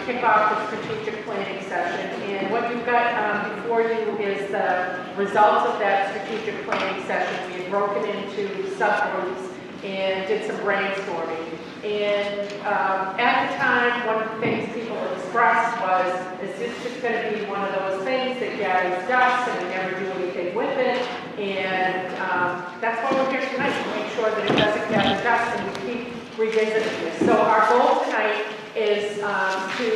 kick off the strategic planning session. And what you've got before you is the results of that strategic planning session. We had broken into subgroups and did some brainstorming. And at the time, one of the things people expressed was, is this just going to be one of those things that gathers dust and we never do anything with it? And that's why we're here tonight, to make sure that it doesn't gather dust and we keep revisiting this. So our goal tonight is to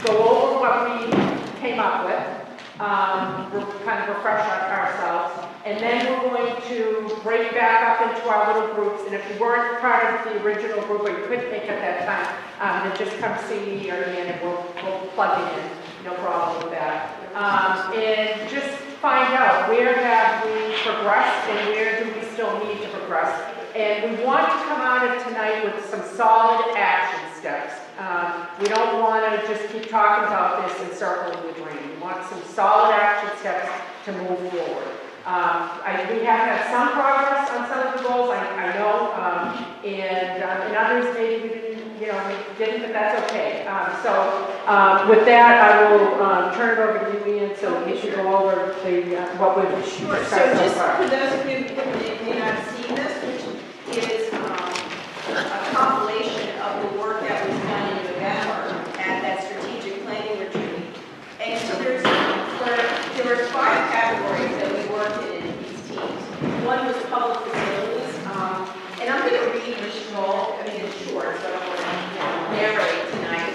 go over what we came up with, kind of refresh ourselves, and then we're going to break back up into our little groups. And if you weren't part of the original group or you couldn't make it that time, then just come see me or Ian and we'll plug it in. No problem with that. And just find out where have we progressed and where do we still need to progress. And we want to come out of tonight with some solid action steps. We don't want to just keep talking about this and circling the drain. We want some solid action steps to move forward. We have had some progress on some of the goals, I know, and others maybe we didn't, but that's okay. So with that, I will turn it over to you, Ian, so we should go over what we've discussed so so far. For those of you who may not see this, which is a compilation of the work that was done in November at that strategic planning retreat. And so there were 5 categories that we worked in these teams. One was public facilities, and I'm going to read each goal. I mean, it's short, so I don't want to narrate tonight.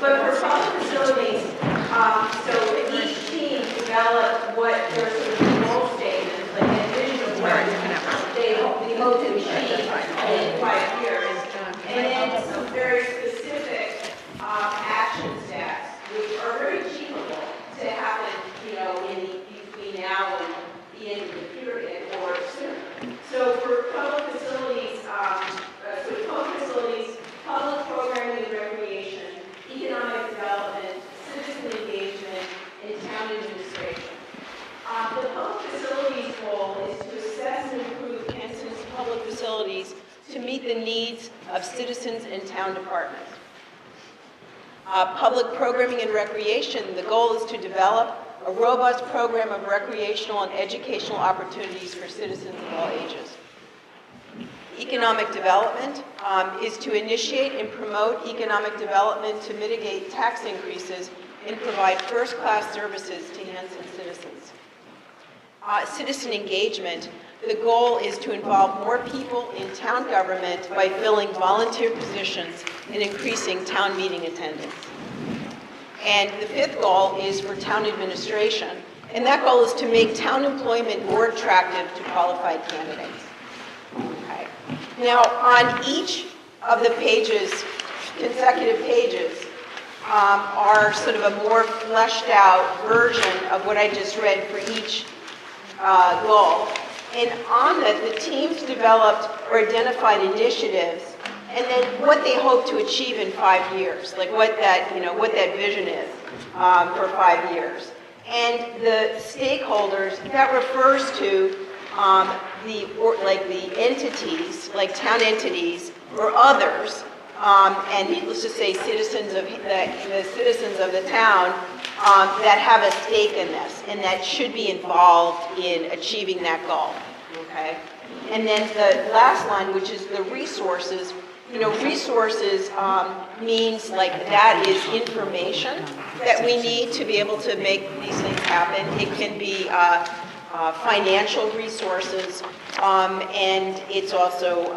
But for public facilities, so each team developed what their sort of goal statements, like a vision of what they hope to achieve in 5 years, and then some very specific action steps, which are very achievable to happen, between now and the end of the period or sooner. So for public facilities, public programming and recreation, economic development, citizen engagement, and town administration. The public facilities goal is to assess and improve Hanson's public facilities to meet the needs of citizens and town departments. Public programming and recreation, the goal is to develop a robust program of recreational and educational opportunities for citizens of all ages. Economic development is to initiate and promote economic development to mitigate tax increases and provide first-class services to Hanson citizens. Citizen engagement, the goal is to involve more people in town government by filling volunteer positions and increasing town meeting attendance. And the 5th goal is for town administration, and that goal is to make town employment more attractive to qualified candidates. Okay. Now, on each of the pages, consecutive pages, are sort of a more fleshed out version of what I just read for each goal. And on that, the teams developed or identified initiatives and then what they hope to achieve in 5 years, like what that vision is for 5 years. And the stakeholders, that refers to the entities, like town entities or others, and let's just say citizens of the citizens of the town that have a stake in this and that should be involved in achieving that goal. Okay, and then the last line, which is the resources. Resources means like that is information that we need to be able to make these things happen. It can be financial resources, and it's also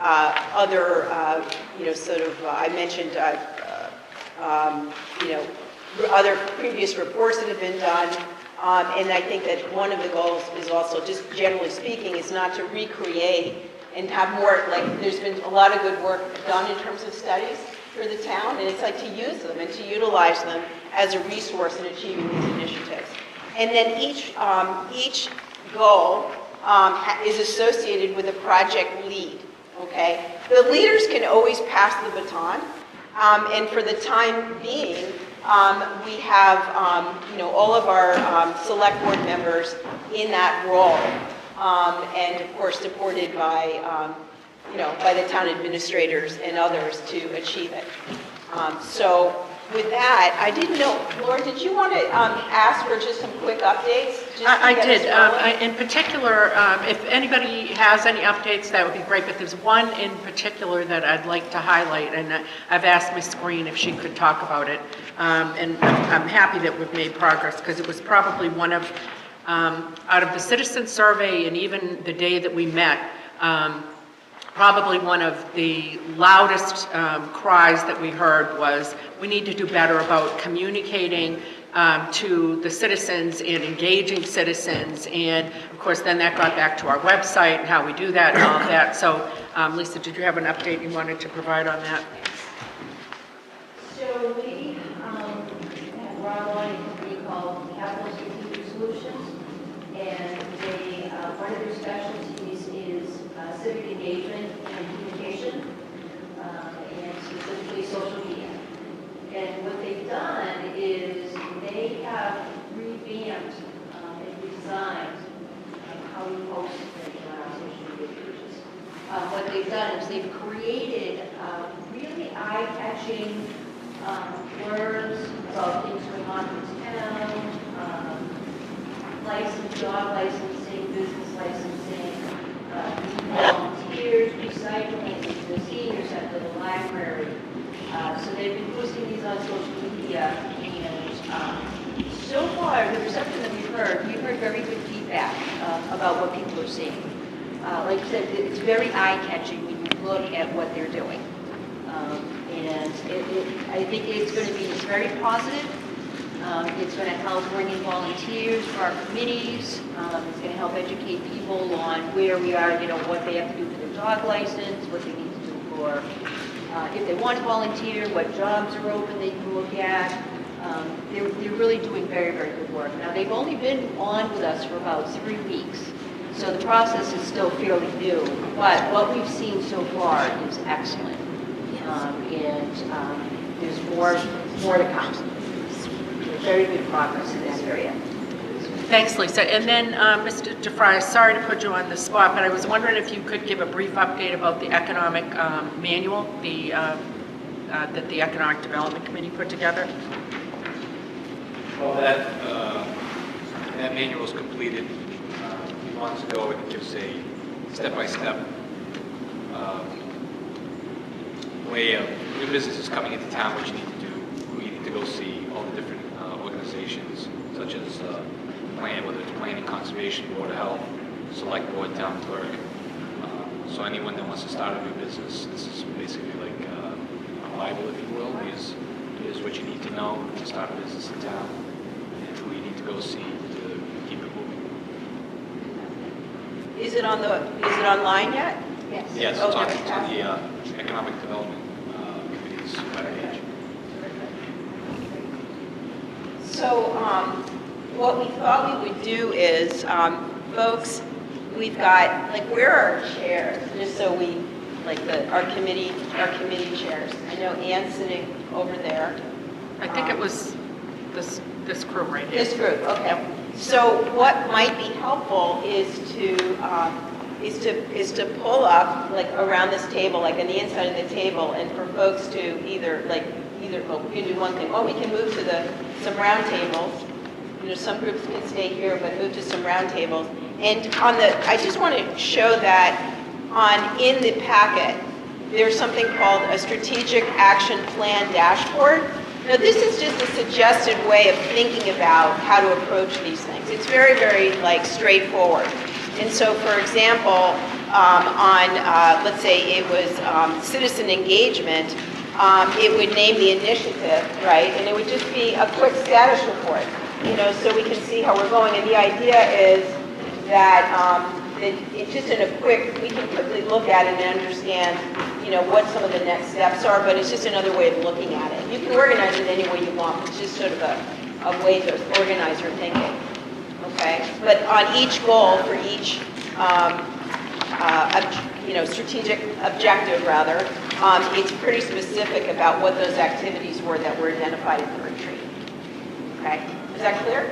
other, I mentioned, other previous reports that have been done. And I think that one of the goals is also, just generally speaking, is not to recreate and have more, there's been a lot of good work done in terms of studies for the town, and it's like to use them and to utilize them as a resource in achieving these initiatives. And then each goal is associated with a project lead, okay? The leaders can always pass the baton, and for the time being, we have, all of our select board members in that role, and of course supported by, by the town administrators and others to achieve it. So with that, I didn't know, Laura, did you want to ask for just some quick updates? I did. In particular, if anybody has any updates, that would be great, but there's one in particular that I'd like to highlight, and I've asked Ms. Green if she could talk about it. And I'm happy that we've made progress, because it was probably one of, out of the citizen survey and even the day that we met, probably one of the loudest cries that we heard was, we need to do better about communicating to the citizens and engaging citizens. And of course, then that got back to our website and how we do that and all of that. So Lisa, did you have an update you wanted to provide on that? So we have brought on a company called Capital Strategic Solutions, and they, one of their specialties is civic engagement and communication, and specifically social media. And what they've done is they have revamped and redesigned how we post things on our social media pages. What they've done is they've created really eye-catching words about things going on in town, job licensing, business licensing, volunteers, recycling, the senior center, the library. So they've been posting these on social media, and so far, the reception that we've heard very good feedback about what people are seeing. Like I said, it's very eye-catching when you look at what they're doing. And I think it's going to be very positive. It's going to help bring in volunteers for our committees. It's going to help educate people on where we are, what they have to do for their dog license, what they need to do for, if they want to volunteer, what jobs are open they can look at. They're really doing very, very good work. Now, they've only been on with us for about 3 weeks, so the process is still fairly new, but what we've seen so far is excellent. And there's more to come. Very good progress in that area. Thanks, Lisa. And then, Mr. DeFry, sorry to put you on the spot, but I was wondering if you could give a brief update about the economic manual that the Economic Development Committee put together. Well, that manual was completed months ago. It gives a step-by-step way of new businesses coming into town, what you need to do, who you need to go see, all the different organizations, such as whether it's planning, conservation, board of health, select board, town clerk. So anyone that wants to start a new business, this is basically like a Bible, if you will. Here's what you need to know to start a business in town, and who you need to go see to keep it moving. Is it online yet? Yes. Yes, it's on the Economic Development Committee's webpage. So what we thought we would do is, folks, we've got, where are our chairs? Just so we, our committee chairs. I know Ann's sitting over there. I think it was this group right here. This group, okay. So what might be helpful is to pull up around this table, on the inside of the table, and for folks to either well, we can do one thing. Well, we can move to some round tables. Some groups can stay here, but move to some round tables. And I just want to show that in the packet, there's something called a strategic action plan dashboard. Now, this is just a suggested way of thinking about how to approach these things. It's very, very straightforward. And so, for example, let's say it was citizen engagement, it would name the initiative, right? And it would just be a quick status report, so we can see how we're going. And the idea is that it's just we can quickly look at it and understand, what some of the next steps are, but it's just another way of looking at it. You can organize it any way you want. It's just sort of a way to organize your thinking, okay? But on each goal for each, strategic objective, rather, it's pretty specific about what those activities were that were identified in the retreat, okay? Is that clear?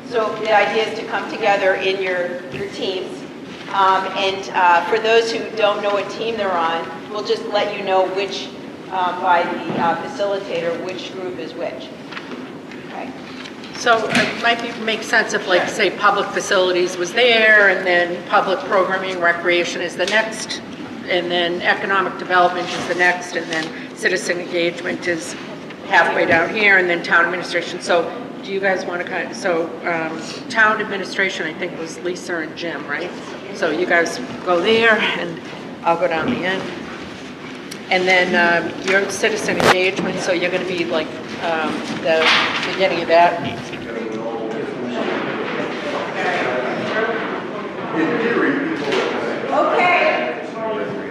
So the idea is to come together in your teams, and for those who don't know what team they're on, we'll just let you know which by the facilitator which group is which. Okay. So it might make sense if, like, say, public facilities was there, and then public programming, recreation is the next, and then economic development is the next, and then citizen engagement is halfway down here, and then town administration. So do you guys want to town administration, I think, was Lisa and Jim, right? So you guys go there, and I'll go down the end. And then your citizen engagement, so you're going to be like the beginning of that. Okay.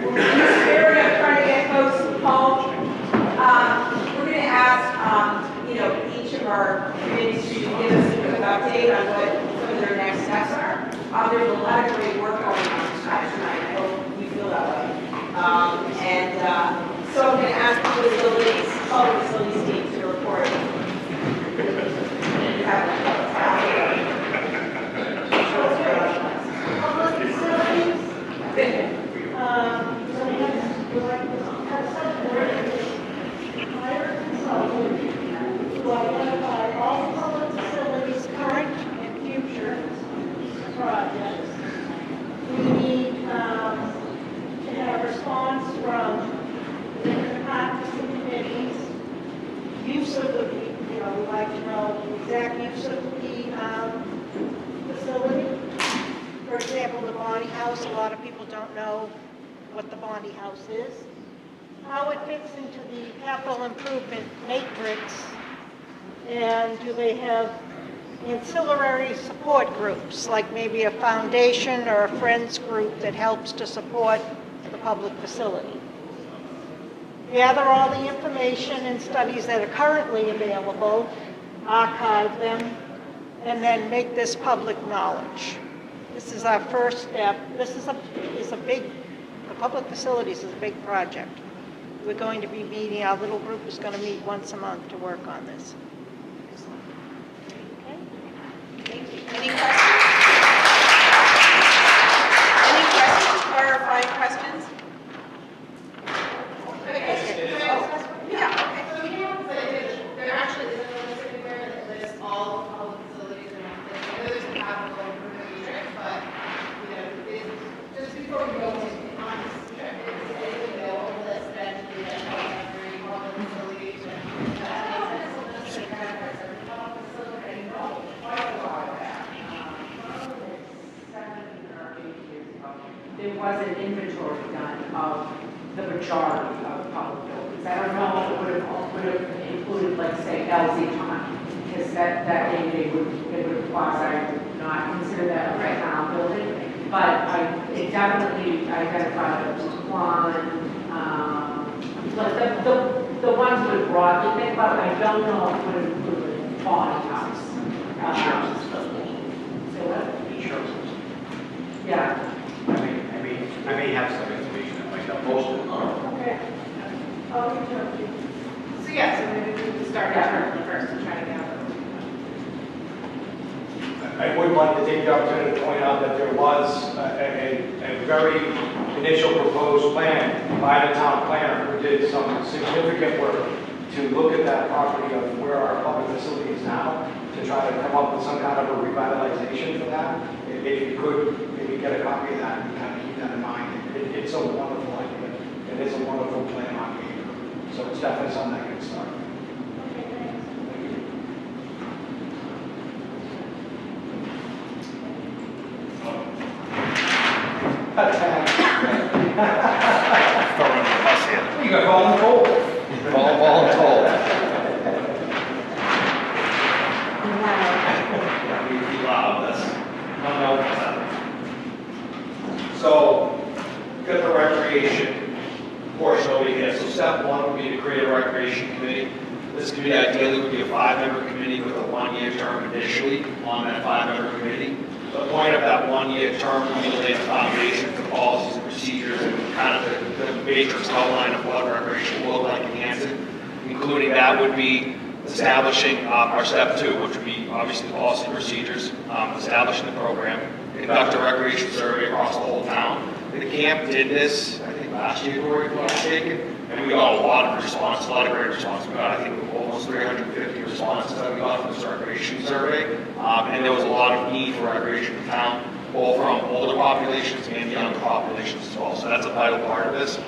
In the spirit of trying to get folks home, we're going to ask, each of our committees to give us a quick update on what some of their next steps are. There's a lot of great work going on tonight. I hope you feel that way. So I'm going to ask the public facilities team to report. To identify all public facilities, current and future projects. We need to have response from different departments and committees, use of the, we'd like to know the exact use of the facility. For example, the Bonnie House, a lot of people don't know what the Bonnie House is. How it fits into the capital improvement matrix, and do they have ancillary support groups, like maybe a foundation or a friends group that helps to support the public facility? Gather all the information and studies that are currently available, archive them, and then make this public knowledge. This is our first step. This is a big, the public facilities is a big project. We're going to be meeting, our little group is going to meet once a month to work on this. Okay. Thank you. Any questions? Any questions, clarifying questions? Yeah. So we have, there actually isn't a list anywhere that lists all public facilities and everything. I know there's a capital improvement matrix, but, just before we go on this trip, it's available list eventually that has every public facilities and There was an inventory done of the majority of public buildings. I don't know if it would have included, like, say, LZ time, because that they would quasi not consider that a town building. But it definitely identified the one, the ones we would broadly think about. I don't know if it would include the Bonnie House. Yeah. I may have some information that might help most of them. Okay. I'll reach out to you. So yeah, so maybe we can start internally first and try to gather. I would like to take the opportunity to point out that there was a very initial proposed plan by the town planner who did some significant work to look at that property of where our public facility is now, to try to come up with some kind of a revitalization for that. If you could maybe get a copy of that and kind of keep that in mind. It's a wonderful idea. It is a wonderful plan on paper. So it's definitely something that can start. You got voluntold. Voluntold. So, got the recreation portion over here. So step one would be to create a recreation committee. This committee ideally would be a 5-member committee with a 1-year term initially on that 5-member committee. The point of that 1-year term would be to lay the foundation for policies and procedures and kind of the matrix outline of what recreation will look like in Hanson. Including that would be establishing our step 2, which would be obviously policy and procedures, establishing the program, conduct a recreation survey across the whole town. The camp did this, I think last January, if I'm not mistaken. And we got a lot of response, a lot of great response. We got, I think, almost 350 responses that we got from this recreation survey. And there was a lot of need for recreation in town, both from older populations and younger populations as well. So that's a vital part of this.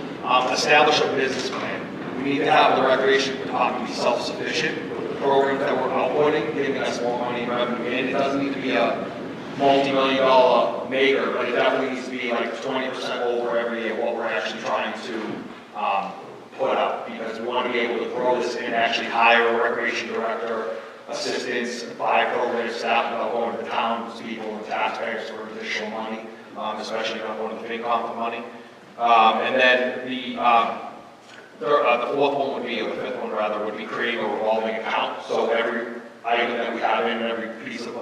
Establish a business plan. We need to have the recreation department be self-sufficient with the programs that we're outputting, giving us more money and revenue. And it doesn't need to be a multi-million-dollar maker, but it definitely needs to be like 20% over every year what we're actually trying to put up, because we want to be able to grow this and actually hire a recreation director, assistants, buy program staff without going to the townspeople and taxpayers for additional money, especially not going to the FinCom for money. And then the fourth one would be, or the fifth one rather, would be creating a revolving account. So every item that we have in, every piece of,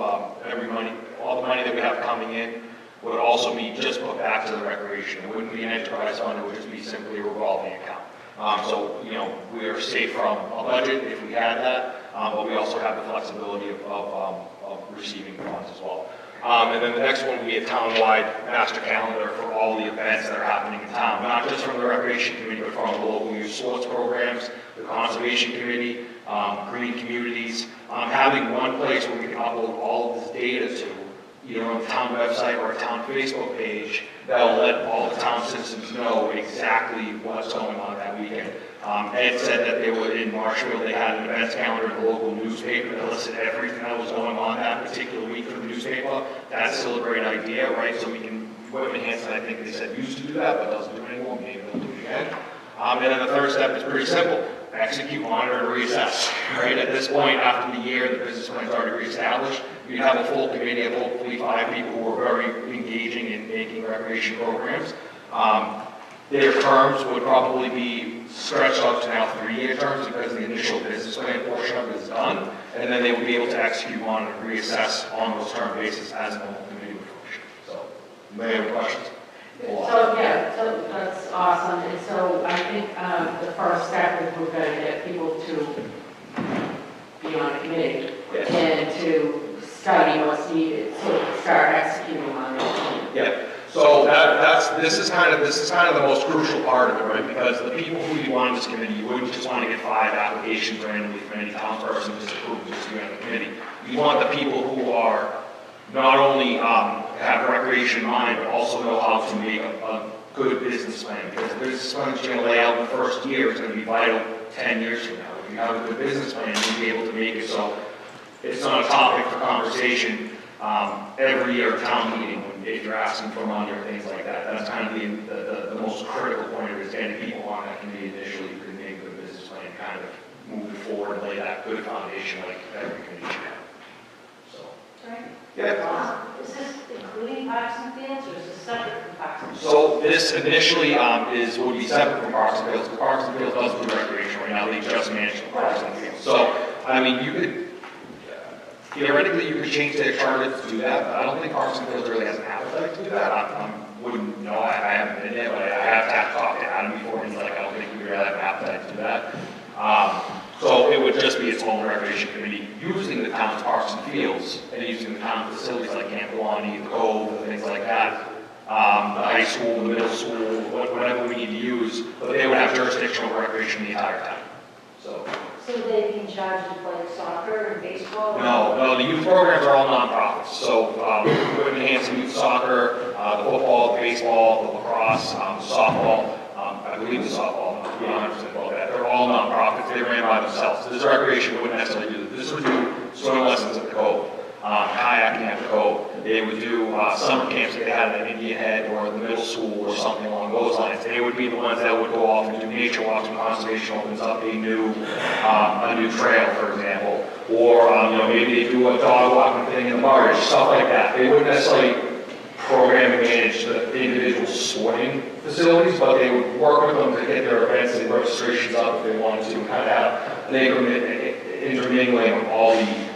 every money, all the money that we have coming in would also be just put back to the recreation. It wouldn't be an enterprise fund, it would just be simply a revolving account. So, you know, we are safe from a budget if we had that, but we also have the flexibility of receiving funds as well. And then the next one would be a town-wide master calendar for all the events that are happening in town, not just from the recreation committee, but from the local youth sports programs, the conservation committee, green communities, having one place where we can upload all of this data to, either on the town website or a town Facebook page, that'll let all the town citizens know exactly what's going on that weekend. Ed said that they were in Marshall, they had an events calendar in the local newspaper that listed everything that was going on that particular week for the newspaper. That's still a great idea, right? So we can, Hanson, I think they said used to do that, but doesn't do it anymore, maybe they'll do it again. And then the third step is pretty simple. Execute, monitor, and reassess, right? At this point, after the year, the business plan's already reestablished. You have a full committee of hopefully 5 people who are very engaging in making recreation programs. Their terms would probably be stretched out to now 3-year terms because the initial business plan portion of it is done, and then they would be able to execute, monitor, and reassess on those term basis as a normal committee would function. So, may I have questions? So, yeah, so that's awesome. And so I think the first step is we're going to get people to be on a committee and to study what's needed, so start executing on it. Yeah. So this is kind of the most crucial part of it, right? Because the people who you want on this committee, you wouldn't just want to get 5 applications randomly from any town person just approved just to be on the committee. You want the people who are not only have recreation in mind, but also know how to make a good business plan. Because the business plan that you're going to lay out in the first year is going to be vital 10 years from now. If you have a good business plan, you'll be able to make it so it's not a topic for conversation every year at town meeting if you're asking for money or things like that. That's kind of the most critical point of it, is getting people on that committee initially who can make a good business plan, kind of move forward and lay that good foundation like every committee should have. So, yeah. Is this including Parks and Fields, or is this separate from Parks and Fields? So this initially would be separate from Parks and Fields, because Parks and Fields doesn't do recreation right now, they just manage the Parks and Fields. So, I mean, you could, theoretically, you could change their charter to do that, but I don't think Hanson really has an appetite to do that. I wouldn't know, I haven't been there, but I have to talk to Adam before, and he's like, I don't think we really have an appetite to do that. So it would just be its own recreation committee, using the town's parks and fields, and using the town facilities like Camp Kiwanee, the Cove, and things like that. The high school, the middle school, whatever we need to use, but they would have jurisdictional recreation the entire time. So they'd be in charge of like soccer and baseball? No, the youth programs are all nonprofits. So we're enhancing youth soccer, the football, the baseball, the lacrosse, softball. I believe the softball, not to be 100% about that. They're all nonprofits. They ran by themselves. This recreation wouldn't necessarily do this. This would do swimming lessons at the Cove, kayaking at the Cove. They would do summer camps that they had at Indian Head or the middle school or something along those lines. They would be the ones that would go off and do nature walks when conservation opens up a new trail, for example. Or maybe they do a dog walking thing in the marsh, stuff like that. They wouldn't necessarily program and manage the individual sporting facilities, but they would work with them to get their events and registrations up if they wanted to, and kind of have an intermingling of all the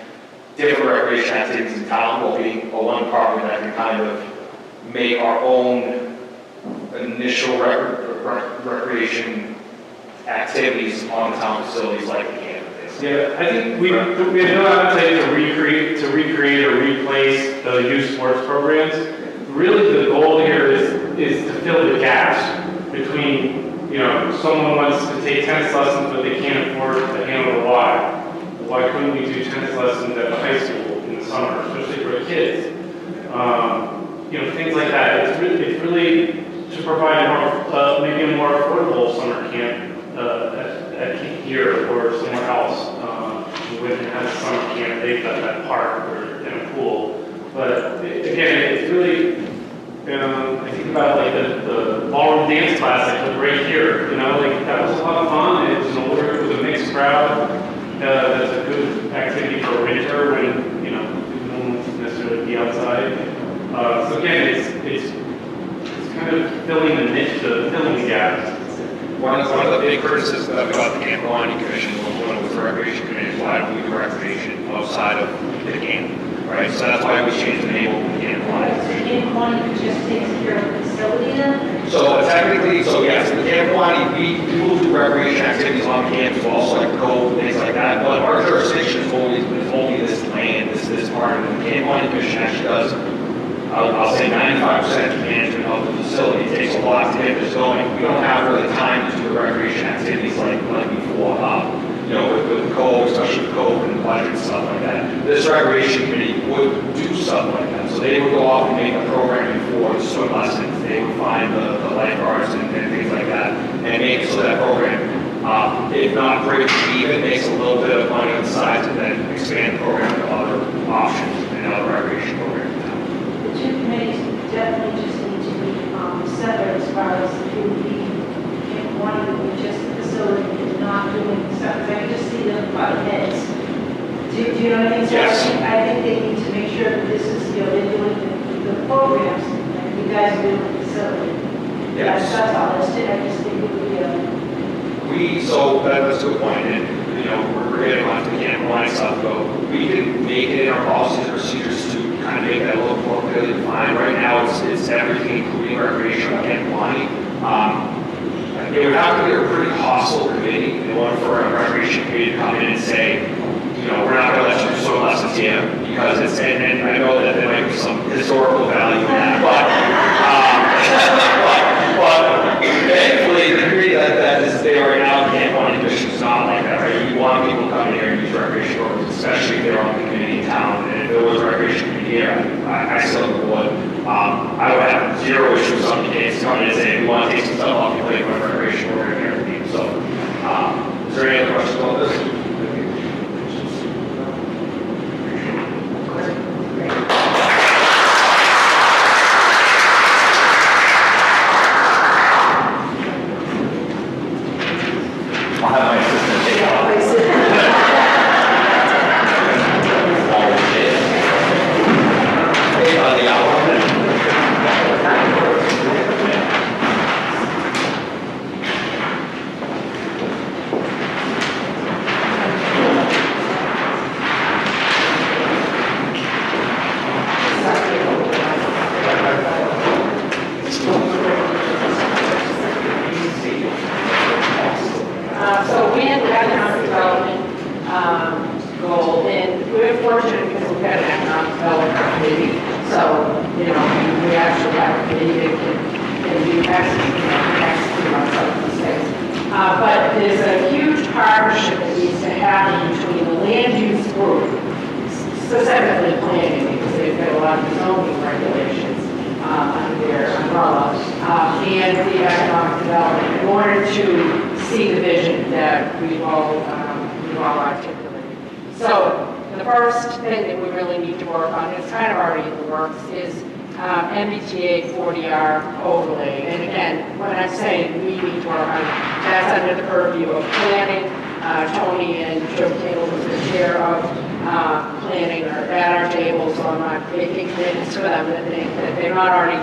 different recreation activities in town, while being a one department that can kind of make our own initial recreation activities on the town facilities like the camp. Yeah, I think we have no appetite to recreate or replace the youth sports programs. Really, the goal here is to fill the gaps between, someone wants to take tennis lessons, but they can't afford to handle the Y. Why couldn't we do tennis lessons at the high school in the summer, especially for the kids? Things like that. It's really to provide more, maybe a more affordable summer camp at here or somewhere else. When it has a summer camp, they've got that park or in a pool. But again, it's really, I think about like the ballroom dance class I took right here. That was a lot of fun. It was a mixed crowd. That's a good activity for winter when people don't necessarily be outside. So again, it's kind of filling the gaps. One of the big criticisms that we got the Kiwanee Commission when it was the Recreation Committee, why don't we do recreation outside of the camp, right? So that's why we changed the name of the Kiwanee. So Kiwanee just takes care of the facility then? So technically, yes, the Kiwanee, we will do recreation activities on campus, also like code, things like that, but our jurisdiction is only this land, this part of it. The Kiwanee Commission actually does, I'll say 95% of management of the facility. It takes a lot to get this going. We don't have really time to do the recreation activities like before, with the code, especially with code and budget and stuff like that. This recreation committee would do stuff like that. So they would go off and make a program for the swim lessons. They would find the lifeguards and things like that and make it so that program, if not break even, makes a little bit of money on the side to then expand the program to other options and other recreation programs. The two committees definitely just need to be separate as far as who we can want to be just the facility and not doing stuff. I can just see them by heads. Do you know what I mean? So Yes. I think they need to make sure that this is, they're doing the programs and you guys are doing the facility. Yes. That's all. I just think it would be So that's a good point, and we're getting onto the Kiwanee stuff, but we can make it in our policies and procedures to kind of make that a little more clearly defined. Right now, it's everything, including recreation and Kiwanee. It would have to be a pretty hostile committee in order for a recreation committee to come in and say, we're not going to let you do swim lessons here because it's, and I know that there might be some historical value in that, but thankfully, the community like that is there right now. The Kiwanee Commission is not like that, right? You want people to come in here and use recreation programs, especially if they're on the community in town. And if there was a recreation community here, I still would. I would have zero issue with somebody coming in and saying, we want to take some stuff off your plate for a recreation program and everything. So, is there any other questions about this? I'll have my assistant take it off. So we had the economic development goal, and we're fortunate because we've got an economic development committee. So, we actually have a committee that can do execute on some of these things. But there's a huge partnership that needs to happen between the land use group, specifically planning, because they've got a lot of zoning regulations under their umbrella, and the economic development in order to see the vision that we've all articulated. So the first thing that we really need to work on, it's kind of already in the works, is MBTA 40R overlay. And again, when I'm saying we need to work on, that's under the purview of planning. Tony and Joe Cable, who's the chair of planning, are at our table, so I'm not making commitments to them that they're not already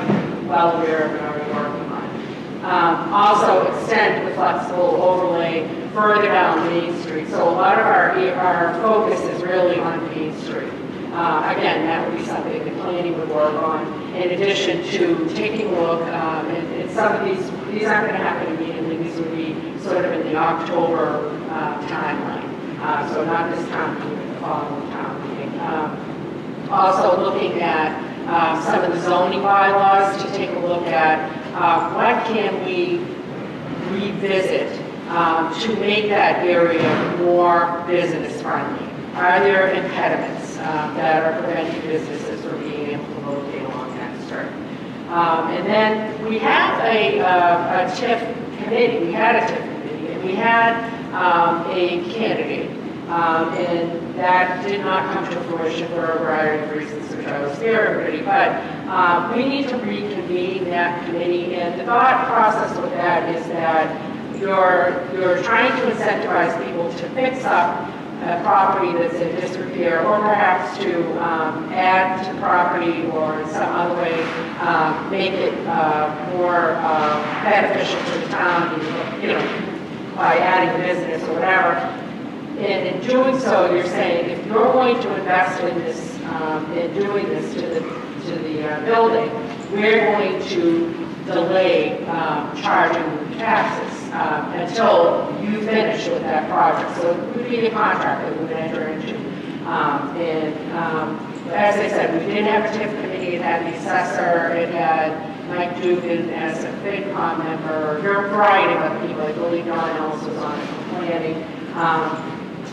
well aware of and already working on. Also extend the flexible overlay further down Main Street. So a lot of our focus is really on Main Street. Again, that would be something that planning would work on, in addition to taking a look, and some of these aren't going to happen immediately. These would be sort of in the October timeline. So not this town meeting, but the following town meeting. Also looking at some of the zoning bylaws to take a look at when can we revisit to make that area more business friendly? Are there impediments that are preventing businesses from being able to locate along that strip? And then we have a TIF committee. We had a TIF committee, and we had a candidate, and that did not come to fruition for a variety of reasons, which I will spare everybody. But we need to reconvene that committee, and the thought process with that is that you're trying to incentivize people to fix up a property that's in disrepair, or perhaps to add to property, or in some other way make it more beneficial to the town, by adding business or whatever. And in doing so, you're saying if you're going to invest in this, in doing this to the building, we're going to delay charging taxes until you finish with that project. So it would be a contract that we would enter into. As I said, we did have a TIF committee. It had the assessor. It had Mike Dugan as a FinCom member. There were a variety of other people. I believe Don Ellis was on it for planning.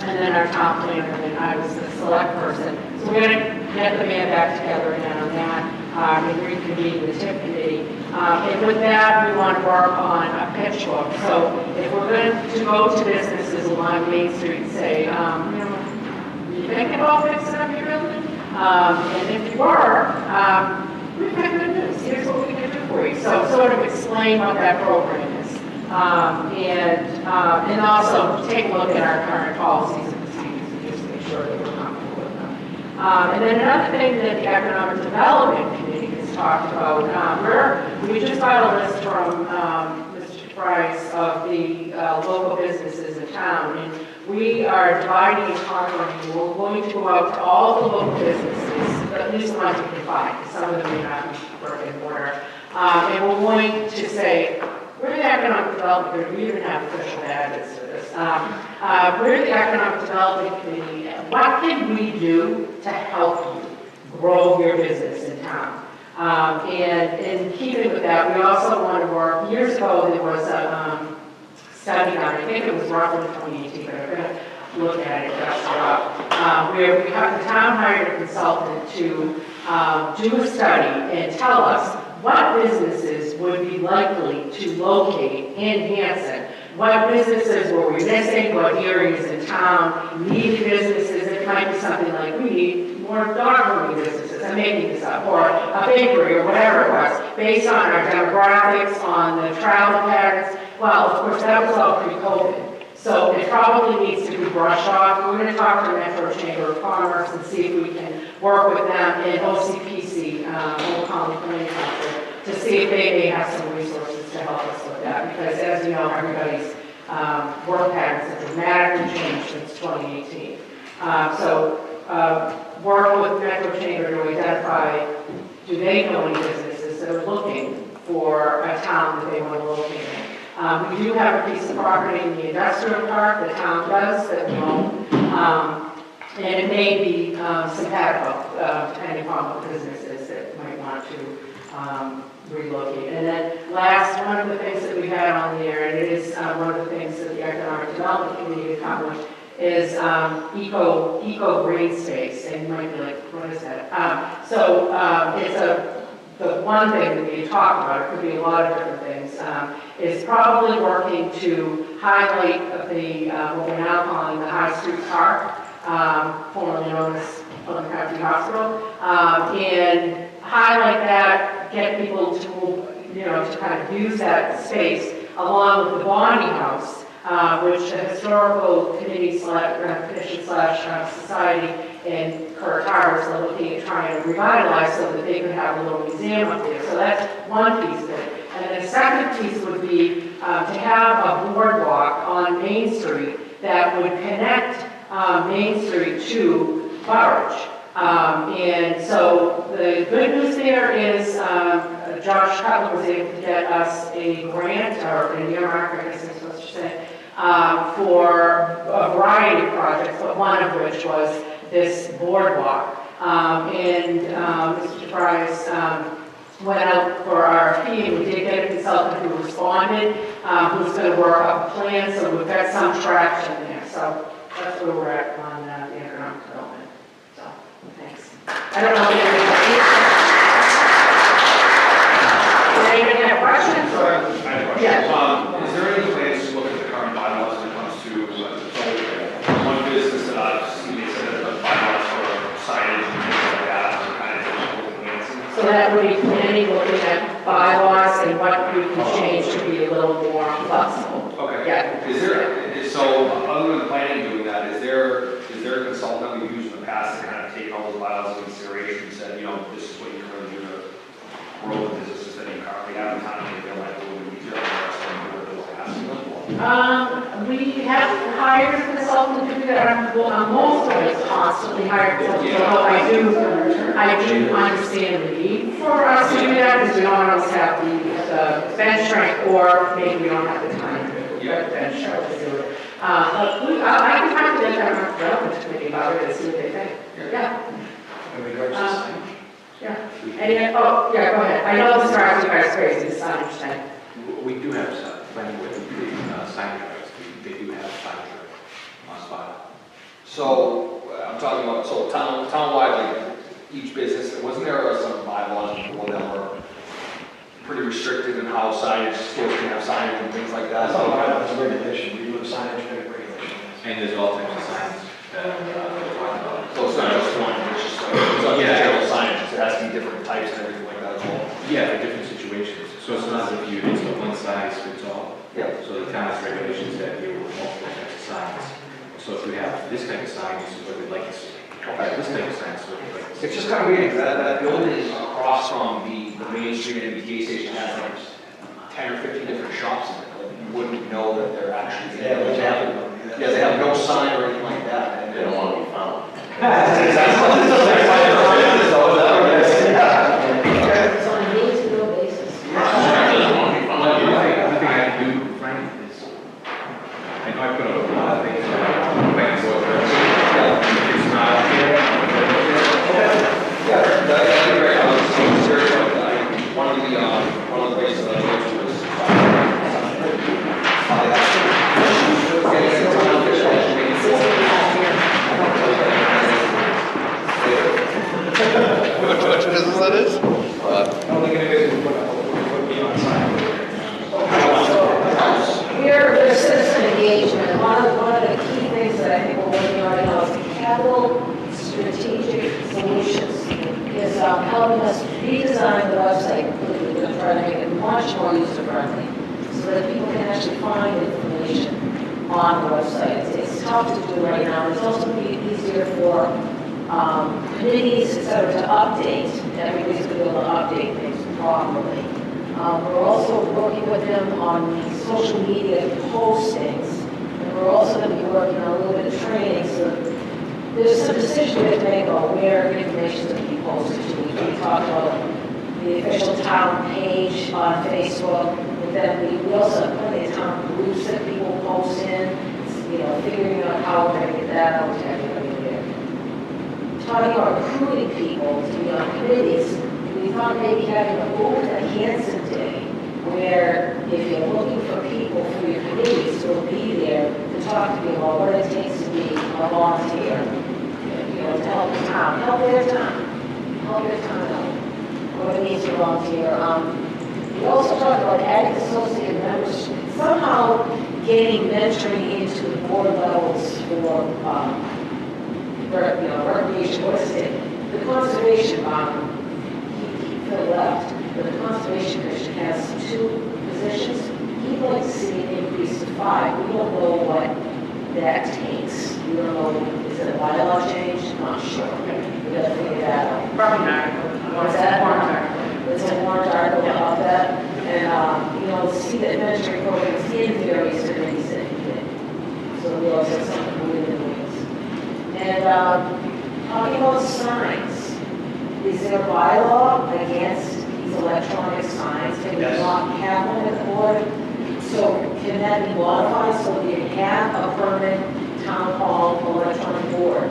And then our top planner, and I was the select person. So we're going to get the band back together again on that and reconvene the TIF committee. And with that, we want to work on a pitch book. So if we're going to go to businesses along Main Street and say, you thinking about fixing up your building? And if you are, we've got good news. Here's what we can do for you. So sort of explain what that program is. And also take a look at our current policies and procedures and just make sure that we're comfortable with them. And then another thing that the Economic Development Committee has talked about, we just got a list from Mr. Price of the local businesses in town, and we are dividing and conquering. We're going to go out to all the local businesses, at least the ones we can find. Some of them may not be in order. And we're going to say, we're the Economic Development Committee. We even have official badges for this. We're the Economic Development Committee. What can we do to help you grow your business in town? And in keeping with that, we also want to work. Years ago, there was a study done. I think it was roughly 2018, but I'm going to look at it, dust it up, where we have the town hired a consultant to do a study and tell us what businesses would be likely to locate in Hanson. What businesses were we missing? What areas in town needed businesses? It might be something like, we need more dog grooming businesses. I'm making this up. Or a bakery or whatever it was, based on our demographics, on the travel patterns. Well, of course, that was all pre-COVID. So it probably needs to be brushed off. We're going to talk to the Metro Chamber of Commerce and see if we can work with them in OCPC, Old Colony Planning Council, to see if they may have some resources to help us with that. Because as you know, everybody's work patterns have dramatically changed since 2018. Work with Metro Chamber to identify, do they know any businesses that are looking for a town that they want to locate in? We do have a piece of property in the industrial park, the town does, that we own. And it may be simpatico, depending upon what businesses that might want to relocate. And then last, one of the things that we had on there, and it is one of the things that the Economic Development Committee accomplished, is eco green space. And you might be like, what is that? It's the one thing that we talk about, it could be a lot of different things, is probably working to highlight the, what we're now calling the High Street Park, formerly known as Plymouth County Hospital, and highlight that, get people to, to kind of use that space along with the Bonnie House, which the Historical Committee Commission / Society and Kurt Harris are looking at trying to revitalize so that they could have a little museum up there. So that's one piece of it. And then the second piece would be to have a boardwalk on Main Street that would connect Main Street to Burridge. And so the good news there is Josh Cutler was able to get us a grant, or an earmark, I guess I'm supposed to say, for a variety of projects, but one of which was this boardwalk. Mr. Price went out for RFP, and we did get a consultant who responded. who's going to work up a plan, so we've got some traction there. So that's where we're at on the economic development. So, thanks. I don't know if anybody have questions? So I have a question. Yeah. Is there any plans to look at the current bylaws when it comes to, one business that I've seen, they said that the bylaws for signage and things like that are kind of enhancing? So that would be planning, looking at bylaws and what we can change to be a little more flexible. Okay. Yeah. So other than planning doing that, is there a consultant we've used in the past to kind of take all those bylaws into consideration and said, this is what you currently do to grow the businesses that you currently have in town, and they feel like a little bit easier than those asking them for? We have hired a consultant to do that. Most of it's constantly hired consultants, although I do understand the need for us to do that because we don't always have the bench strength, or maybe we don't have the time to do the bench strength to do it. But I can talk to the economic development committee about it and see what they think. Yeah. In regards to signage? Yeah. Go ahead. I know this drives you guys crazy, the signage thing. We do have plenty with signage rights. They do have signage on spot. So I'm talking about, townwide, like each business, wasn't there some bylaws before that were pretty restricted in how signage, stores can have signage and things like that? That's not bylaws, it's regulation, we do have signage regulation. And there's all types of signs that we're talking about. So it's not just one, it's just like, it's not just general signage, it has to be different types and everything like that as well. Yeah, for different situations. So it's not as if it's a one size fits all. Yeah. So the town has regulations that deal with multiple types of signs. So if we have this type of sign, this is what we'd like to see. This type of sign is what we'd like to see. It's just kind of weird, because that building across from the main street and the gas station has like 10 or 15 different shops in it. Like, you wouldn't know that they're actually, they have no sign or anything like that. And They don't want to be found. It's on a need-to-know basis. One thing I can do, Frank, is, I know I put up a lot of things back and forth. It's not here. Yeah, that's great. I was serious about that. One of the places that I went to was Which business that is? I don't think anybody would put me on sign. We're citizen engagement. One of the key things that I think we're working on now is capital strategic solutions. Is helping us redesign the website. We're going to try to make it much more user-friendly so that people can actually find information on the website. It's tough to do right now. It's also easier for committees, et cetera, to update. Everybody's going to be able to update things properly. We're also working with them on the social media postings, and we're also going to be working on a little bit of training. So there's some decisions we have to make about where information is going to be posted to. We talked about the official town page on Facebook, but then we also have plenty of town groups that people post in, figuring out how we're going to get that out to everybody there. Talking about recruiting people to be on committees, we thought maybe having a open Hanson Day, where if you're looking for people for your committees, who will be there to talk to people about what it takes to be a volunteer, to help the town, help their town out, what it means to volunteer. We also talked about adding associate members, somehow getting mentoring into the board levels for, recreation, what is it? The conservation, Phil left, but the Conservation Commission has 2 positions. He'd like to see an increase to 5. We don't know what that takes. We don't know, is it a bylaw change? Not sure. We gotta figure that out. Probably not. What's that? Warrant article. There's a warrant article about that. And, see that mentoring programs in various committees that you did. So we also have something moving in the wings. And talking about signs. Is there a bylaw against these electronic signs? Can we not have one at the board? So can that be modified so that you have a permanent town hall electronic board?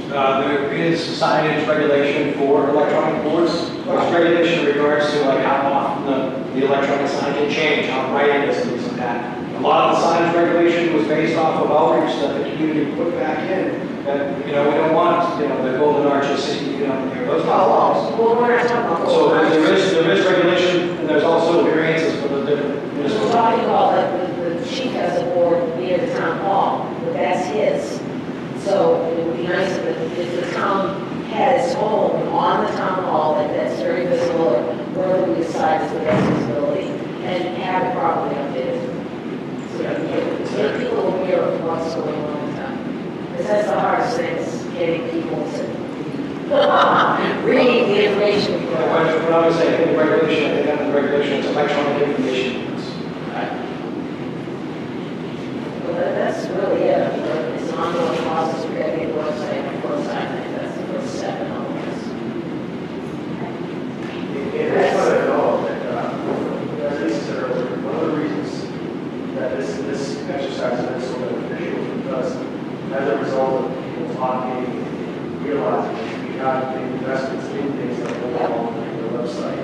There is signage regulation for electronic boards. There's regulation in regards to like how often the electronic sign can change, how bright it is, and things like that. A lot of the signage regulation was based off of outreach that the community put back in. That, we don't want, the golden arches, those kind of things. Well, we're not talking about. So there is regulation, and there's also variances for the different We're municipal. talking about like the chief has a board near the town hall, but that's his. So it would be nice if the town had its own on the town hall, that's very visible, or wherever we decide is the best visibility, and have it properly updated. So that we can make people aware of what's going on in town. Because that's the hardest thing, is getting people to read the information. When I was saying regulation, I think the regulation is electronic information. Well, that's really it. I mean, it's an ongoing process, we're getting the website, and website, I think that's the first step in all of this. And I just want to know that, as Lisa said earlier, one of the reasons that this exercise is so beneficial is because as a result of people talking and realizing that we have big investments in things like the wall and the website,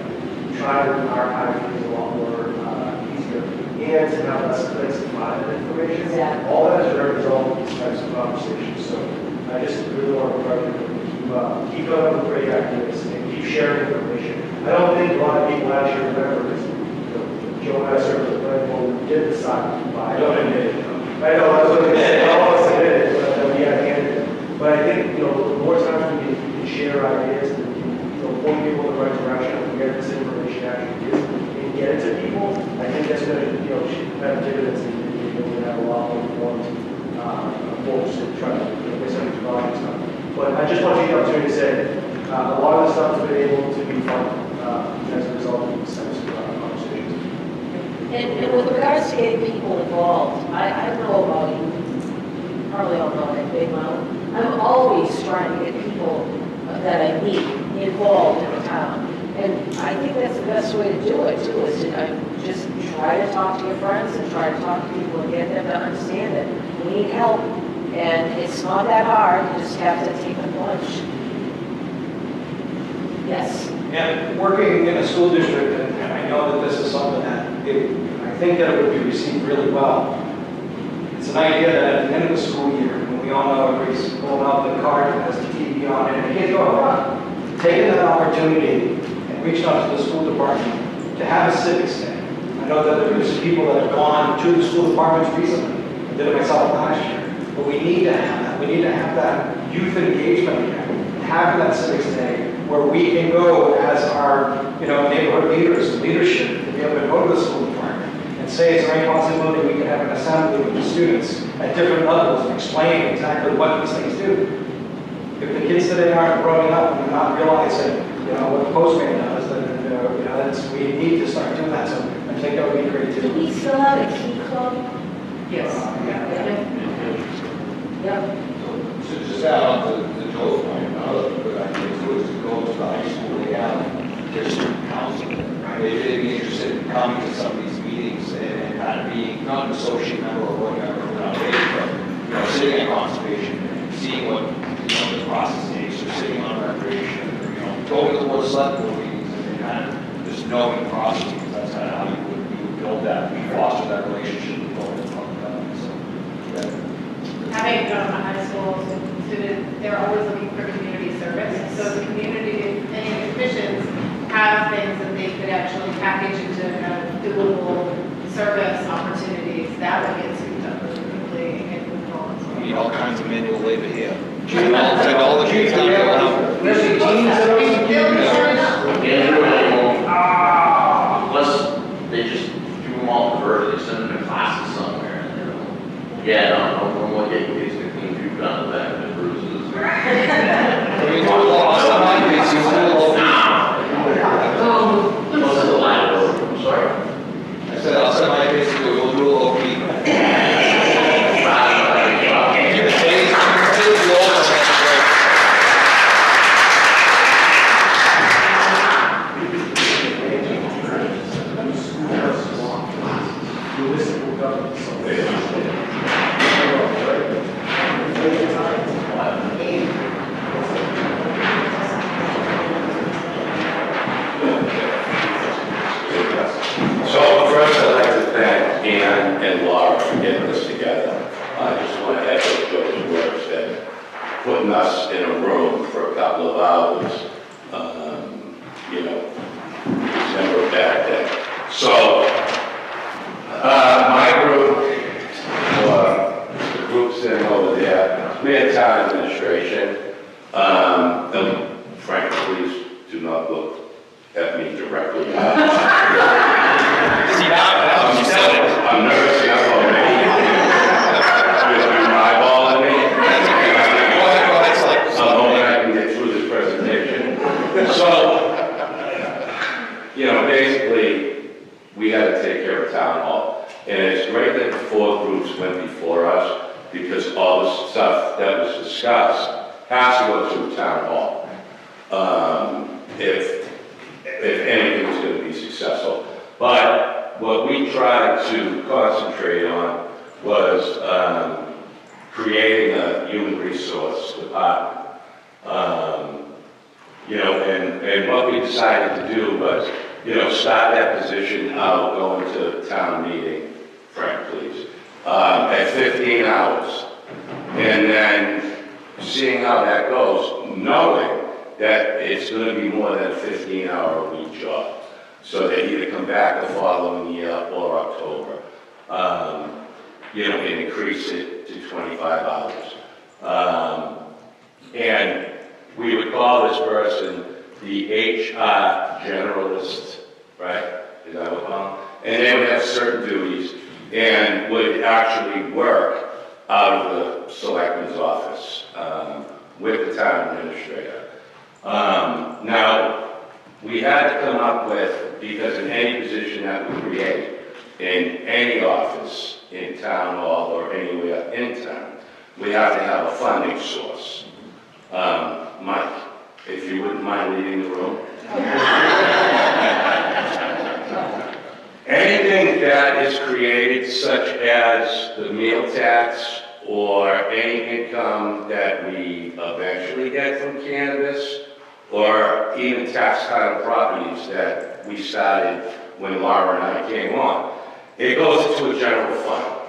try to archive things a lot more easier, and to have less clicks and find that information. Exactly. All that is a result of these types of conversations. So I just really want to encourage you to keep up with great ideas and keep sharing information. I don't think a lot of people actually remember this. Joe and I served as a planning board, we did decide to buy. I don't admit it. I know, I was going to say, I almost admitted it, but we had handed it. But I think, the more times we can share ideas and, point people in the right direction and where this information actually is and get it to people, I think that's going to, have dividends and you're going to have a lot more informed folks to try to get some of these projects done. But I just want to take the opportunity to say, a lot of this stuff has been able to be funded as a result of these types of conversations. And with regards to getting people involved, I don't know about you, you probably all know that Big Mountain. I'm always trying to get people that I meet involved in the town. And I think that's the best way to do it too, is to just try to talk to your friends and try to talk to people and get them to understand it. We need help, and it's not that hard, you just have to take the plunge. Yes. And working in a school district, and I know that this is something that I think that it would be received really well. It's an idea that at the end of the school year, when we all know everybody's pulling out the card and has the TV on, and the kids go, oh, taking that opportunity and reaching out to the school department to have a civics day. I know that there's people that have gone to the school departments recently. I did it myself last year. But we need to have that. We need to have that youth engagement again. Having that civics day where we can go as our, neighborhood leaders and leadership to be able to go to the school department and say, is there any possibility we can have an assembly with the students at different levels and explain exactly what these things do? If the kids today aren't growing up and not realizing, what the postman does, then we need to start doing that. So I think that would be great Do too. we still have a key club? Yes. Yep. So just add on to Joe's point, another good idea too is to go to the high school, they have their student council. They'd be interested in coming to some of these meetings and kind of being, not an associate member or board member for but sitting at conservation and seeing what, the process is, or sitting on recreation, or, going to the board of select board meetings and kind of just knowing the process, because that's kind of how you would build that, foster that relationship with both the public. Having gone to high school, they're always looking for community service. So the community, if any of the commissions have things that they could actually package into kind of doable service opportunities, that would get scooped up really quickly and get moved on. We need all kinds of manual labor here. Send all the kids down to the house. Unless they just do them all converted, they send them to classes somewhere. And yeah, no more getting kids to clean food down the back and bruises. Most of the library, I'm sorry. I said, I'll send my kids to do a little OP. Keep the days, the old ones have to break. Laura for getting this together. I just want to echo Joe's words that putting us in a room for a couple of hours, you know, it's never a bad day. So, my group, the group sitting over there, we had town administration. Frank, please do not look at me directly. See, I'm nervous enough already. Just be eyeballing me. I'm hoping I can get through this presentation. So, you know, basically, we had to take care of town hall. And it's great that the 4 groups went before us because all the stuff that was discussed has to go through town hall. If anything is going to be successful. But what we tried to concentrate on was creating a human resource department. You know, and what we decided to do was, you know, start that position out, going to town meeting, Frank, please, at 15 hours. And then seeing how that goes, knowing that it's going to be more than a 15-hour-a-week job. So they either come back the following year or October, you know, and increase it to 25 hours. And we would call this person the HR generalist, right? Is that what we call them? And they would have certain duties and would actually work out of the selectman's office with the town administrator. Now, we had to come up with, because in any position that we create, in any office, in town hall or anywhere in town, we have to have a funding source. Mike, if you wouldn't mind leading the room. Anything that is created, such as the meal tax or any income that we eventually get from cannabis, or even tax title properties that we started when Laura and I came on, it goes into a general fund.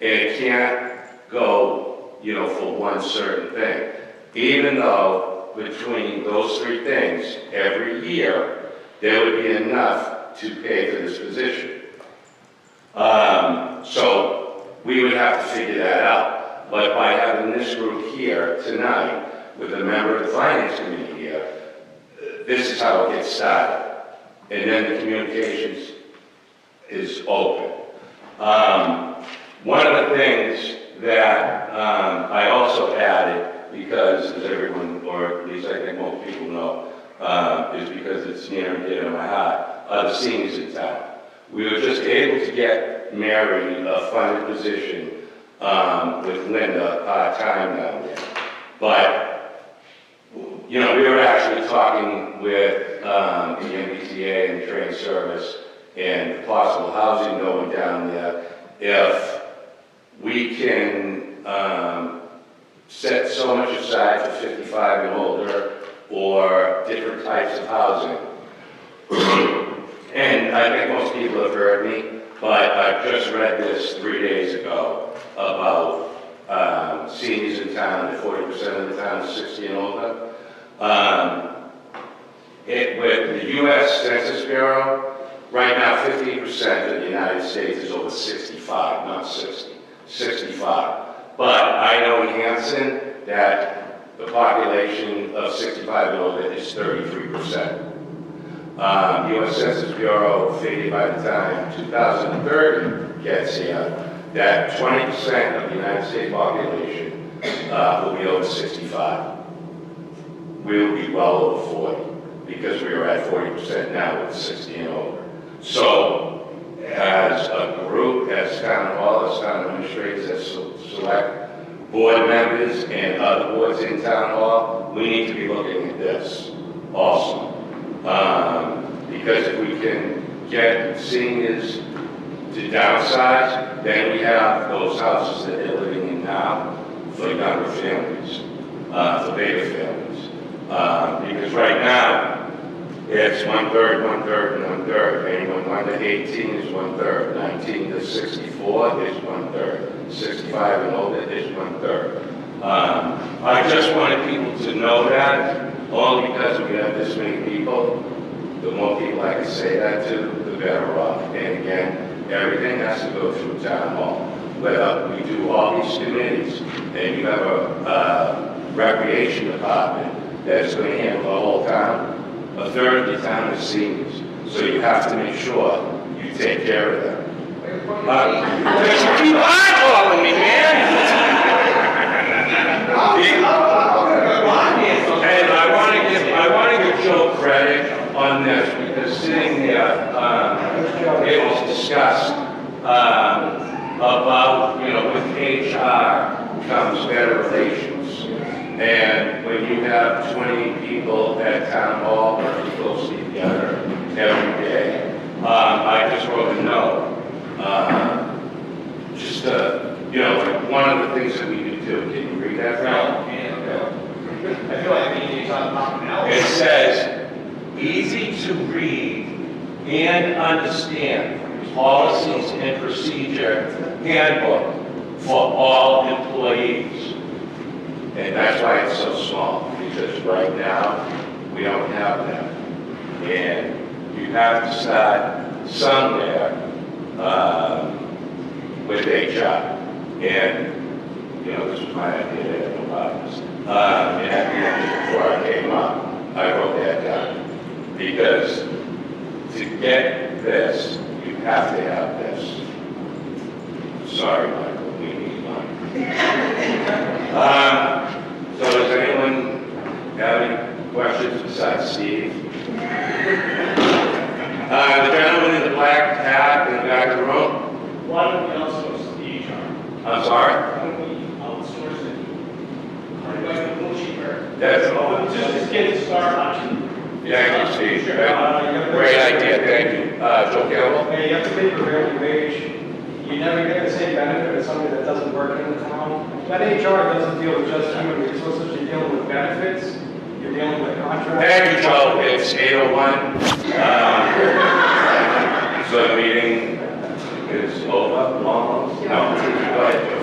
And it can't go, you know, for one certain thing. Even though between those 3 things, every year, there would be enough to pay for this position. So we would have to figure that out. But by having this group here tonight, with a member of the finance committee here, this is how it gets started. And then the communications is open. One of the things that I also added, because as everyone, or at least I think most people know, is because it's near and dear to my heart, are the seniors in town. We were just able to get Mary a funded position with Linda part-time down there. But, you know, we were actually talking with the MBTA and the train service and possible housing going down there. If we can set so much aside for 55 and older or different types of housing. And I think most people have heard me, but I just read this 3 days ago about seniors in town, that 40% of the town is 60 and older. With the U.S. Census Bureau, right now 15% of the United States is over 65, not 60, 65. But I know in Hanson that the population of 65 and older is 33%. U.S. Census Bureau figured by the time 2030 gets here, that 20% of the United States population will be over 65. We'll be well over 40, because we are at 40% now with 60 and older. So, as a group, as town hall, as town administrators, as select board members and other boards in town hall, we need to be looking at this also. Because if we can get seniors to downsize, then we have those houses that they're living in now for younger families, for bigger families. Because right now, it's 1/3, 1/3, and 1/3. Anyone under 18 is 1/3. 19 to 64 is 1/3. 65 and older is 1/3. I just wanted people to know that, only because we have this many people. The more people I can say that to, the better off. And again, everything has to go through town hall. Whether we do all these committees, and you have a recreation department that's going to handle the whole town, a third of the town is seniors. So you have to make sure you take care of them. Because you keep eyeballing me, man. And I want to give Joe credit on this, because sitting there, it was discussed about, with HR comes better relations. And when you have 20 people at town hall working closely together every day, I just wrote a note. Like one of the things that we do too. Can you read that, Frank? I feel like we need to talk about now. It says, easy to read and understand policies and procedure handbook for all employees. And that's why it's so small, because right now, we don't have that. And you have to start somewhere with HR. And, this was my idea, I had no problems. And at the end, before I came up, I wrote that down. Because to get this, you have to have this. Sorry, Michael, we need money. So does anyone have any questions besides Steve? The gentleman in the black hat in the back of the room? Why don't we outsource the HR? I'm sorry? Why don't we outsource it? How do I get a little cheaper? That's Just get it started. Thank you, Steve. Great idea, thank you. Joe Campbell? Hey, you have to pay prevailing wage. You never get the same benefit as somebody that doesn't work in the town. That HR doesn't deal with just human resources, you're dealing with benefits, you're dealing with contracts. Thank you, Joe. It's 8:01. So the meeting is over, almost? No, go ahead, Joe.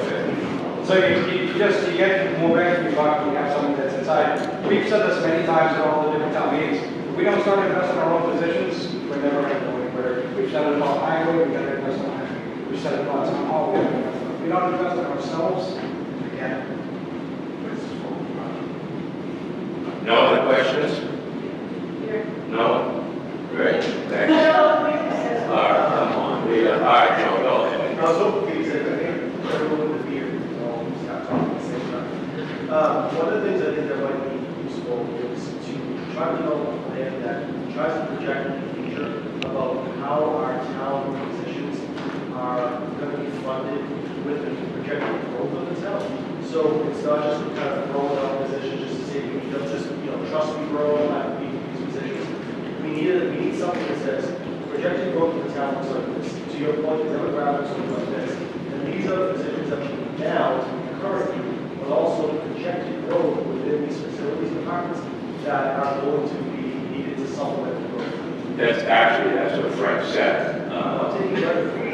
So you get more bang for your buck when you have someone that's inside. We've said this many times in all the different town meetings. If we don't start investing in our own positions, we're never going to go anywhere. We've said it about highway, we've got to invest in highway. We've said it about town hall, we got to invest in. If we don't invest in ourselves, forget it. No other questions? No? Great, thanks. All right, come on. All right, Joe, go ahead. I was hoping you said that everyone would be here, so I'll stop talking at the same time. One of the things I think that might be useful is to try to develop a plan that tries to project in the future about how our town positions are going to be funded with the projected growth of the town. So it's not just kind of throwing out positions just to say, trust me, grow, I have these positions. We need something that says, projected growth of the town looks like this. To your point, the demographics look like this. And these are the positions that we need now currently, but also the projected growth within these facilities departments that are going to be needed to supplement the growth. That's what Frank said. I'm taking credit for it.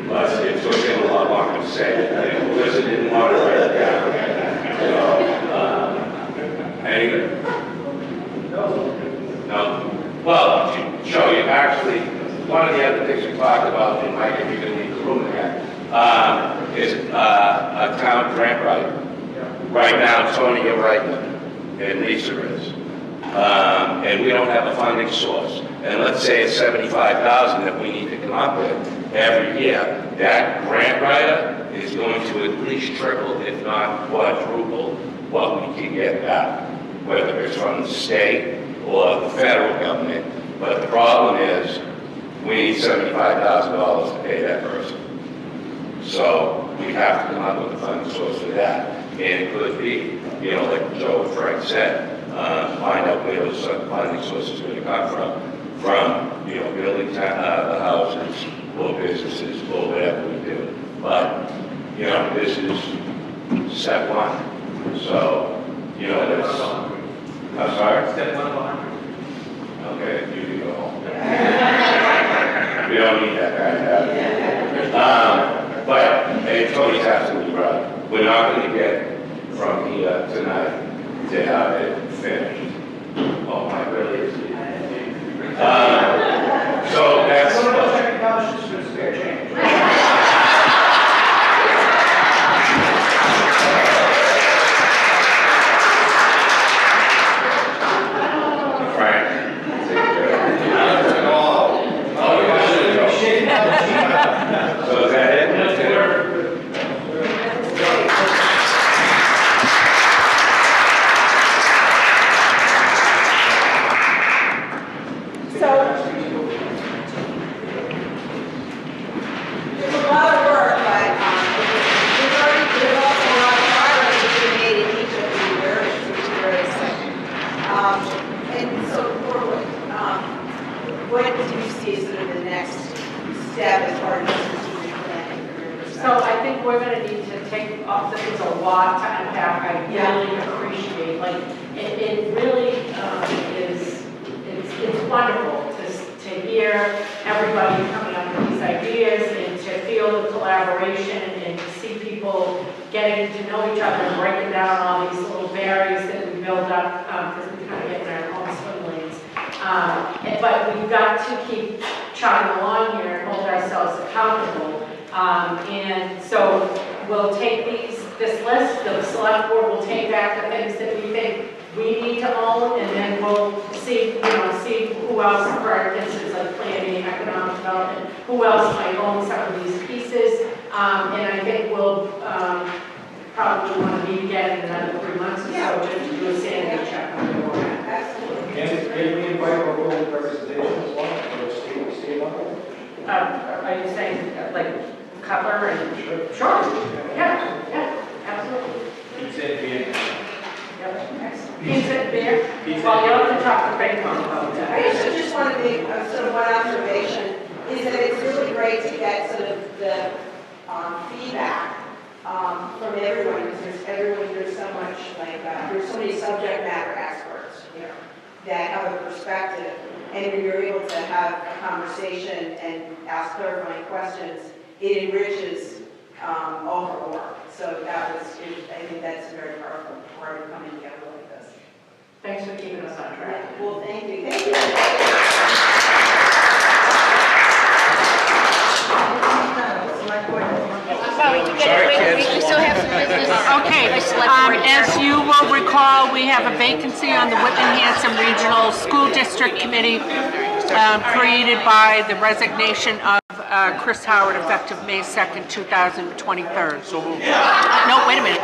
But it took him a lot longer to say it. Melissa didn't want to write it down. Anyway? No. Well, Joe, you actually, one of the other things we talked about, and Mike, if you can leave the room again, is a town grant writer. Right now, Tony, you're right, and Lisa is. And we don't have a funding source. And let's say it's $75,000 that we need to come up with every year. That grant writer is going to at least triple, if not quadruple, what we can get back, whether it's from the state or the federal government. But the problem is, we need $75,000 to pay that person. So we have to come up with a funding source for that. And it could be, like Joe and Frank said, find out where those funding sources are going to come from, building the houses or businesses or whatever we do. But, this is step one. So, that's, I'm sorry? Step 1 of 100. Okay, you can go home. We don't need that kind of habit. But, and Tony's absolutely right. We're not going to get from here tonight to have it finished. Oh, my, really is. So that's. Frank. So is that it? So, there's a lot of work, but there's also a lot of progress that's been made in each of the areas, which is very exciting. And so, what do you see as sort of the next step as part of the strategic planning? So I think we're gonna need to take off, this is a lot to unpack, I really appreciate, like, it really is, it's wonderful to hear everybody coming up with these ideas and to feel the collaboration and to see people getting to know each other and breaking down all these little barriers that we build up, because we kind of get in our own swim lanes. But we've got to keep chugging along here and hold ourselves accountable. And so we'll take this list, the select board will take back the things that we think we need to own, and then we'll see who else, for instance, like planning, economic development, who else might own some of these pieces. And I think we'll probably want to meet again in another 3 months or so, just to do a sanity check on the board. Can we invite local representation as well, or state level? Are you saying like Cutler and? Sure. Yeah, absolutely. Pizza and beer. Yep. Pizza and beer. Well, you'll have to talk to Frank about that. I just want to make sort of one observation, is that it's really great to get sort of the feedback from everyone, because there's so much, like, there's so many subject matter experts here that have a perspective, and when you're able to have a conversation and ask clarifying questions, it enriches all her work. So I think that's a very powerful part of coming together like this. Thanks for keeping us on track. Well, thank you. Thank you. We still have some business. Okay, as you will recall, we have a vacancy on the Whitman-Hanson Regional School District Committee created by the resignation of Chris Howard effective May 2nd, 2023. No, wait a minute.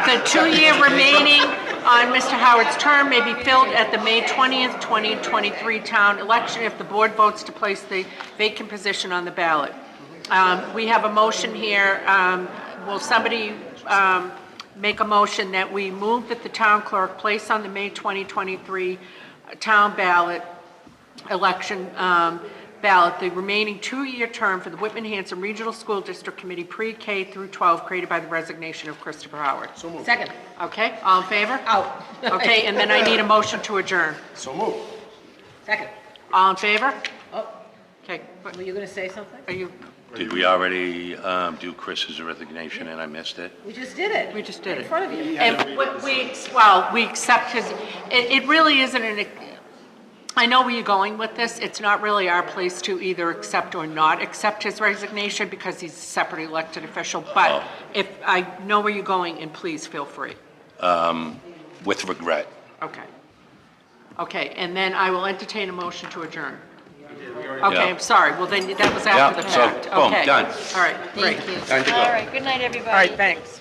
The 2-year remaining on Mr. Howard's term may be filled at the May 20th, 2023 town election if the board votes to place the vacant position on the ballot. We have a motion here. Will somebody make a motion that we move that the town clerk place on the May 2023 town ballot election ballot the remaining 2-year term for the Whitman-Hanson Regional School District Committee pre-K through 12 created by the resignation of Christopher Howard? So moved. Second. Okay, all in favor? Out. Okay, and then I need a motion to adjourn. So moved. Second. All in favor? Oh, Okay, were you going to say something? are you, Did we already do Chris's resignation and I missed it? We just did it. we just did In it. front of you. And we accept his, it really isn't I know where you're going with this. It's not really our place to either accept or not accept his resignation because he's a separate elected official, but if I know where you're going, and please feel free. With regret. Okay. Okay, and then I will entertain a motion to adjourn. Okay, I'm sorry. Well, then that was after the Yeah, so, fact. boom, Okay. done. All right, great. Thank you. Time to go. All right, good night, everybody. All right, thanks.